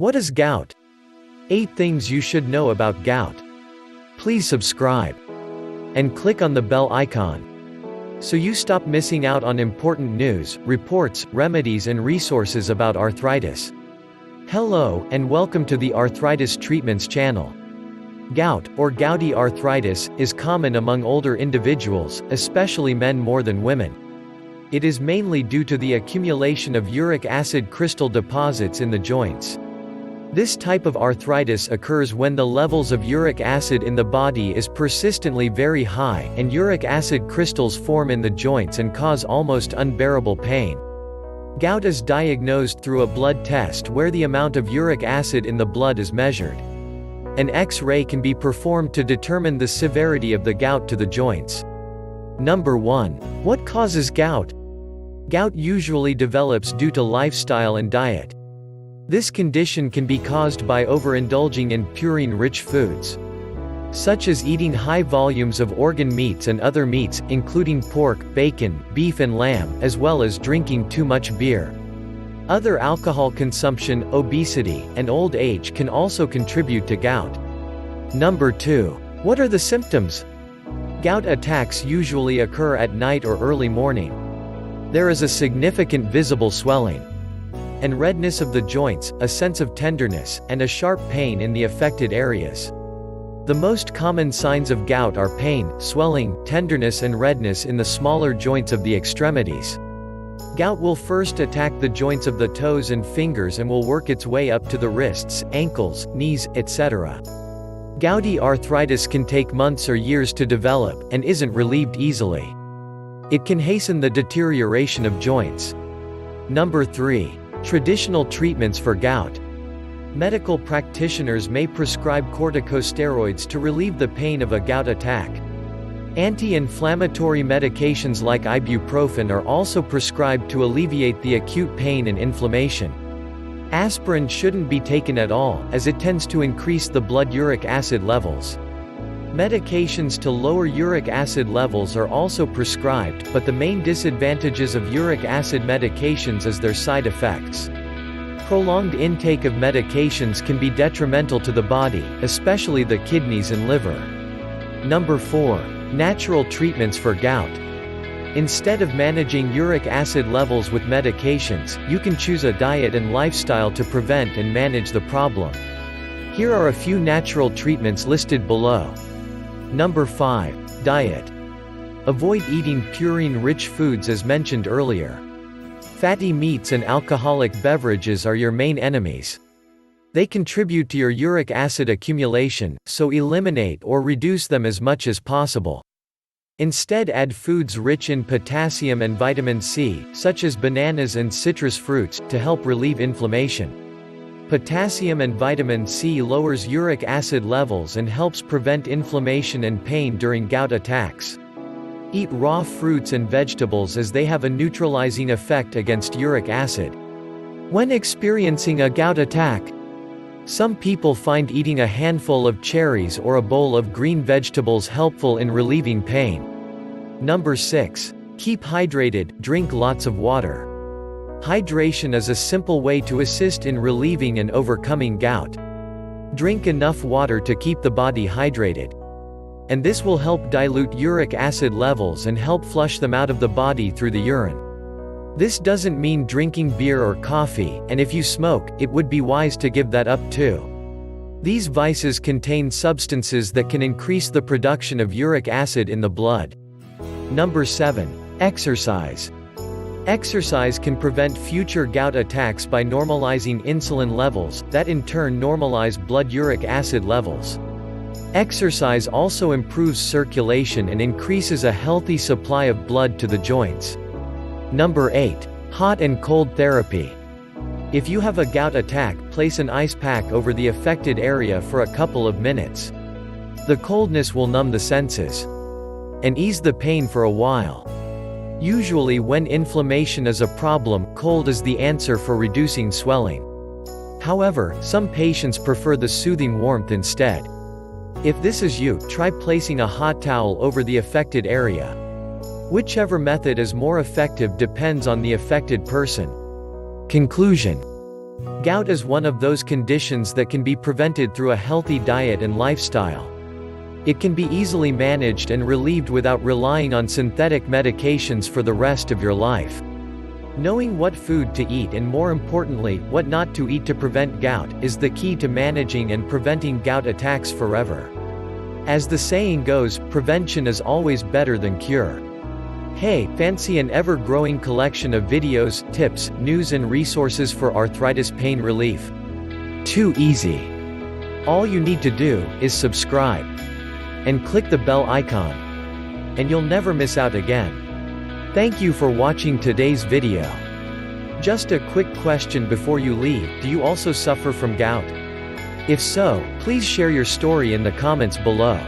What is gout? 8 things you should know about gout. Please subscribe and click on the bell icon so you stop missing out on important news, reports, remedies and resources about arthritis. Hello, and welcome to the Arthritis Treatments channel. Gout, or gouty arthritis, is common among older individuals, especially men more than women. It is mainly due to the accumulation of uric acid crystal deposits in the joints. This type of arthritis occurs when the levels of uric acid in the body is persistently very high, and uric acid crystals form in the joints and cause almost unbearable pain. Gout is diagnosed through a blood test where the amount of uric acid in the blood is measured. An X-ray can be performed to determine the severity of the gout to the joints. Number 1. What causes gout? Gout usually develops due to lifestyle and diet. This condition can be caused by overindulging in purine-rich foods, such as eating high volumes of organ meats and other meats, including pork, bacon, beef and lamb, as well as drinking too much beer. Other alcohol consumption, obesity, and old age can also contribute to gout. Number 2. What are the symptoms? Gout attacks usually occur at night or early morning. There is a significant visible swelling and redness of the joints, a sense of tenderness, and a sharp pain in the affected areas. The most common signs of gout are pain, swelling, tenderness and redness in the smaller joints of the extremities. Gout will first attack the joints of the toes and fingers and will work its way up to the wrists, ankles, knees, etc. Gouty arthritis can take months or years to develop, and isn't relieved easily. It can hasten the deterioration of joints. Number 3. Traditional treatments for gout. Medical practitioners may prescribe corticosteroids to relieve the pain of a gout attack. Anti-inflammatory medications like ibuprofen are also prescribed to alleviate the acute pain and inflammation. Aspirin shouldn't be taken at all, as it tends to increase the blood uric acid levels. Medications to lower uric acid levels are also prescribed, but the main disadvantages of uric acid medications is their side effects. Prolonged intake of medications can be detrimental to the body, especially the kidneys and liver. Number 4. Natural treatments for gout. Instead of managing uric acid levels with medications, you can choose a diet and lifestyle to prevent and manage the problem. Here are a few natural treatments listed below. Number 5. Diet. Avoid eating purine-rich foods as mentioned earlier. Fatty meats and alcoholic beverages are your main enemies. They contribute to your uric acid accumulation, so eliminate or reduce them as much as possible. Instead, add foods rich in potassium and vitamin C, such as bananas and citrus fruits, to help relieve inflammation. Potassium and vitamin C lowers uric acid levels and helps prevent inflammation and pain during gout attacks. Eat raw fruits and vegetables as they have a neutralizing effect against uric acid. When experiencing a gout attack, some people find eating a handful of cherries or a bowl of green vegetables helpful in relieving pain. Number 6. Keep hydrated, drink lots of water. Hydration is a simple way to assist in relieving and overcoming gout. Drink enough water to keep the body hydrated, and this will help dilute uric acid levels and help flush them out of the body through the urine. This doesn't mean drinking beer or coffee, and if you smoke, it would be wise to give that up too. These vices contain substances that can increase the production of uric acid in the blood. Number 7. Exercise. Exercise can prevent future gout attacks by normalizing insulin levels, that in turn normalize blood uric acid levels. Exercise also improves circulation and increases a healthy supply of blood to the joints. Number 8. Hot and cold therapy. If you have a gout attack, place an ice pack over the affected area for a couple of minutes. The coldness will numb the senses and ease the pain for a while. Usually when inflammation is a problem, cold is the answer for reducing swelling. However, some patients prefer the soothing warmth instead. If this is you, try placing a hot towel over the affected area. Whichever method is more effective depends on the affected person. Conclusion. Gout is one of those conditions that can be prevented through a healthy diet and lifestyle. It can be easily managed and relieved without relying on synthetic medications for the rest of your life. Knowing what food to eat and, more importantly, what not to eat to prevent gout, is the key to managing and preventing gout attacks forever. As the saying goes, prevention is always better than cure. Hey, fancy an ever-growing collection of videos, tips, news and resources for arthritis pain relief? Too easy. All you need to do is subscribe and click the bell icon, and you'll never miss out again. Thank you for watching today's video. Just a quick question before you leave: do you also suffer from gout? If so, please share your story in the comments below.